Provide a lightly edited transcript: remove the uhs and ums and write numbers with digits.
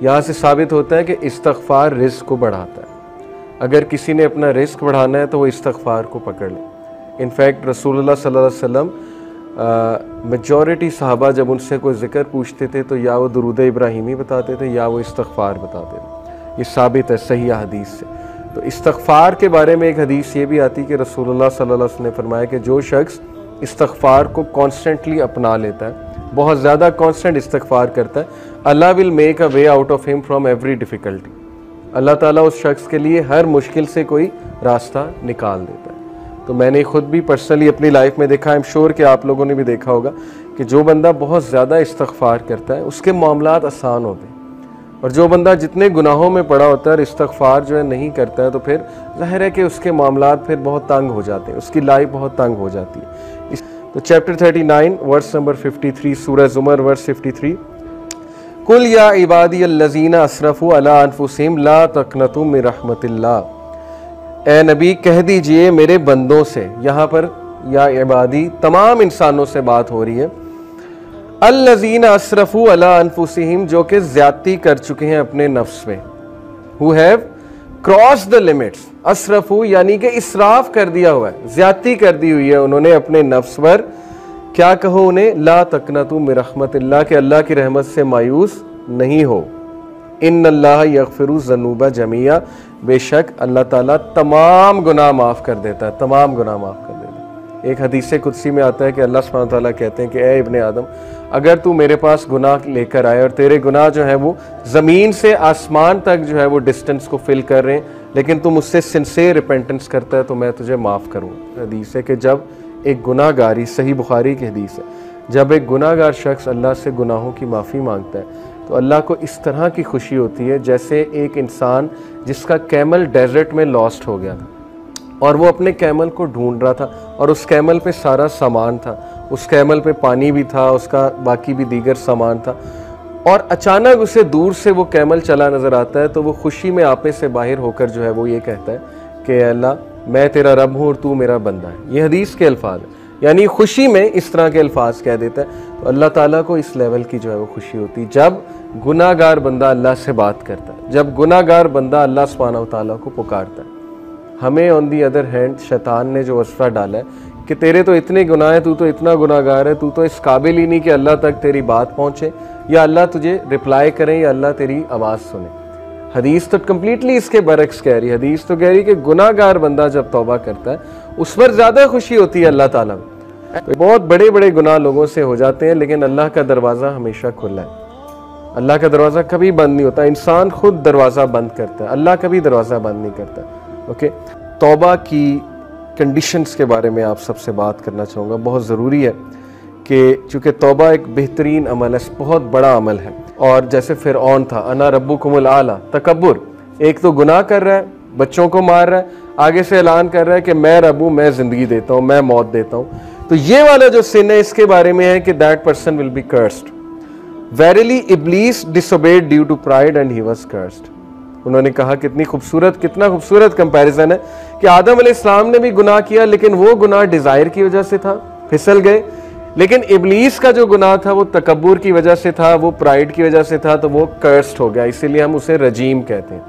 यहाँ से साबित होता है कि इस्तग़फ़ार रिज़्क़ को बढ़ाता है। अगर किसी ने अपना रिज़्क़ बढ़ाना है तो वो इस्तग़फ़ार को पकड़ ले। इनफैक्ट रसूलुल्लाह सल्लल्लाहु अलैहि वसल्लम मेजॉरिटी सहाबा जब उनसे कोई ज़िक्र पूछते थे तो या वो दुरूद इब्राहिमी बताते थे या वो इस्तग़फ़ार बताते थे। ये साबित है सही हदीस से। तो इस्तग़फ़ार के बारे में एक हदीस ये भी आती कि रसूलुल्लाह सल्लल्लाहु अलैहि वसल्लम ने फरमाया कि जो शख्स इस्तग़फ़ार को कॉन्स्टेंटली अपना लेता है, बहुत ज़्यादा कॉन्स्टेंट इस्तग़फ़ार करता है, Allah will make a way out of him from every difficulty. Allah ताला उस शख्स के लिए हर मुश्किल से कोई रास्ता निकाल देता है। तो मैंने खुद भी पर्सनली अपनी लाइफ में देखा, आई एम श्योर कि आप लोगों ने भी देखा होगा कि जो बंदा बहुत ज़्यादा इस्तग़फ़ार करता है उसके मामलात आसान होते हैं, और जो बंदा जितने गुनाहों में पड़ा होता है और इस्तग़फ़ार जो है नहीं करता है तो फिर ज़ाहिर है कि उसके मामलात फिर बहुत तंग हो जाते हैं, उसकी लाइफ बहुत तंग हो जाती है। तो चैप्टर 39 वर्स नंबर 53, सूरह ज़ुमर वर्स 53, कुल या इबादी अल्लज़ीना असरफ़ू अला अनफुसिहिम ला तक़नतू मिन रहमतिल्लाह। ए नबी कह दीजिए मेरे बंदों से, यहाँ पर या इबादी तमाम इंसानों से बात हो रही है, अल्लज़ीना असरफ़ू अला अनफुसिहिम जो कि ज़्यादती कर चुके हैं अपने नफ्स में, who have cross the limits. असरफ़ू यानी कि इसराफ कर दिया हुआ है, ज़्यादती कर दी हुई है उन्होंने अपने नफ्स पर। क्या कहो उन्हें, ला तक़नतू मिन रहमतिल्लाह के अल्लाह की रहमत से मायूस नहीं हो। इन्नल्लाह यग़फ़िरु ज़ुनूबा जमीआ, बेशक अल्लाह ताला तमाम गुनाह माफ़ कर देता है, तमाम गुनाह माफ़ कर देता है। एक हदीस कुदसी में आता है कि अल्लाह सुब्हानहू तआला कहते हैं कि ए इब्ने आदम, अगर तू मेरे पास गुनाह लेकर आए और तेरे गुनाह जो है वो ज़मीन से आसमान तक जो है वो डिस्टेंस को फिल कर रहे हैं, लेकिन तू मुझसे सिंसियर रिपेंटेंस करता है तो मैं तुझे माफ़ करूँगा। हदीस है कि जब एक गुनाहगारी, सही बुखारी की हदीस है, जब एक गुनाहगार शख्स अल्लाह से गुनाहों की माफ़ी मांगता है तो अल्लाह को इस तरह की खुशी होती है जैसे एक इंसान जिसका कैमल डेजर्ट में लॉस्ट हो गया था और वो अपने कैमल को ढूंढ रहा था और उस कैमल पे सारा सामान था, उस कैमल पे पानी भी था, उसका बाकी भी दीगर सामान था, और अचानक उसे दूर से वो कैमल चला नज़र आता है तो वो खुशी में आपे से बाहर होकर जो है वो ये कहता है कि अल्लाह मैं तेरा रब हूँ और तू मेरा बंदा है। ये हदीस के अल्फाज है, यानी खुशी में इस तरह के अल्फाज कह देता है। तो अल्लाह ताला को इस लेवल की जो है वो खुशी होती है जब गुनाहगार बंदा अल्लाह से बात करता है, जब गुनाहगार बंदा अल्लाह सुब्हानहू तआला को पुकारता है। हमें ऑन दी अदर हैंड शैतान ने जो वस्फ़ा डाला है कि तेरे तो इतने गुनाह हैं, तू तो इतना गुनाहगार है, तू तो इस काबिल ही नहीं कि अल्लाह तक तेरी बात पहुँचे या अल्लाह तुझे रिप्लाई करें या अल्लाह तेरी आवाज़ सुने। हदीस तो कम्प्लीटली इसके बरक्स कह रही है। हदीस तो कह रही है कि गुनाहगार बंदा जब तौबा करता है उस पर ज़्यादा खुशी होती है अल्लाह ताला में। तो बहुत बड़े बड़े गुनाह लोगों से हो जाते हैं लेकिन अल्लाह का दरवाज़ा हमेशा खुला है, अल्लाह का दरवाज़ा कभी बंद नहीं होता। इंसान खुद दरवाज़ा बंद करता है, अल्लाह कभी दरवाज़ा बंद नहीं करता। ओके, तौबा की कंडीशंस के बारे में आप सबसे बात करना चाहूँगा। बहुत ज़रूरी है कि चूँकि तौबा एक बेहतरीन अमल है, बहुत बड़ा अमल है, और जैसे फ़िरऔन था, अना रब्बुकुमुल आला, तकब्बुर, एक तो गुनाह कर रहा है, बच्चों को मार रहा है, आगे से ऐलान कर रहा है कि मैं रब हूँ, मैं ज़िंदगी देता हूँ, मैं मौत देता हूँ। तो ये वाला जो सिन है इसके बारे में है कि that person will be cursed. Verily Iblis disobeyed due to pride and he was cursed. उन्होंने कहा कितना खूबसूरत कंपैरिजन है कि आदम अलैहिस्सलाम ने भी गुनाह किया लेकिन वो गुनाह डिज़ायर की वजह से था, फिसल गए, लेकिन इब्लीस का जो गुनाह था वो तकब्बुर की वजह से था, वो प्राइड की वजह से था, तो वो कर्स्ड हो गया, इसीलिए हम उसे रजीम कहते हैं।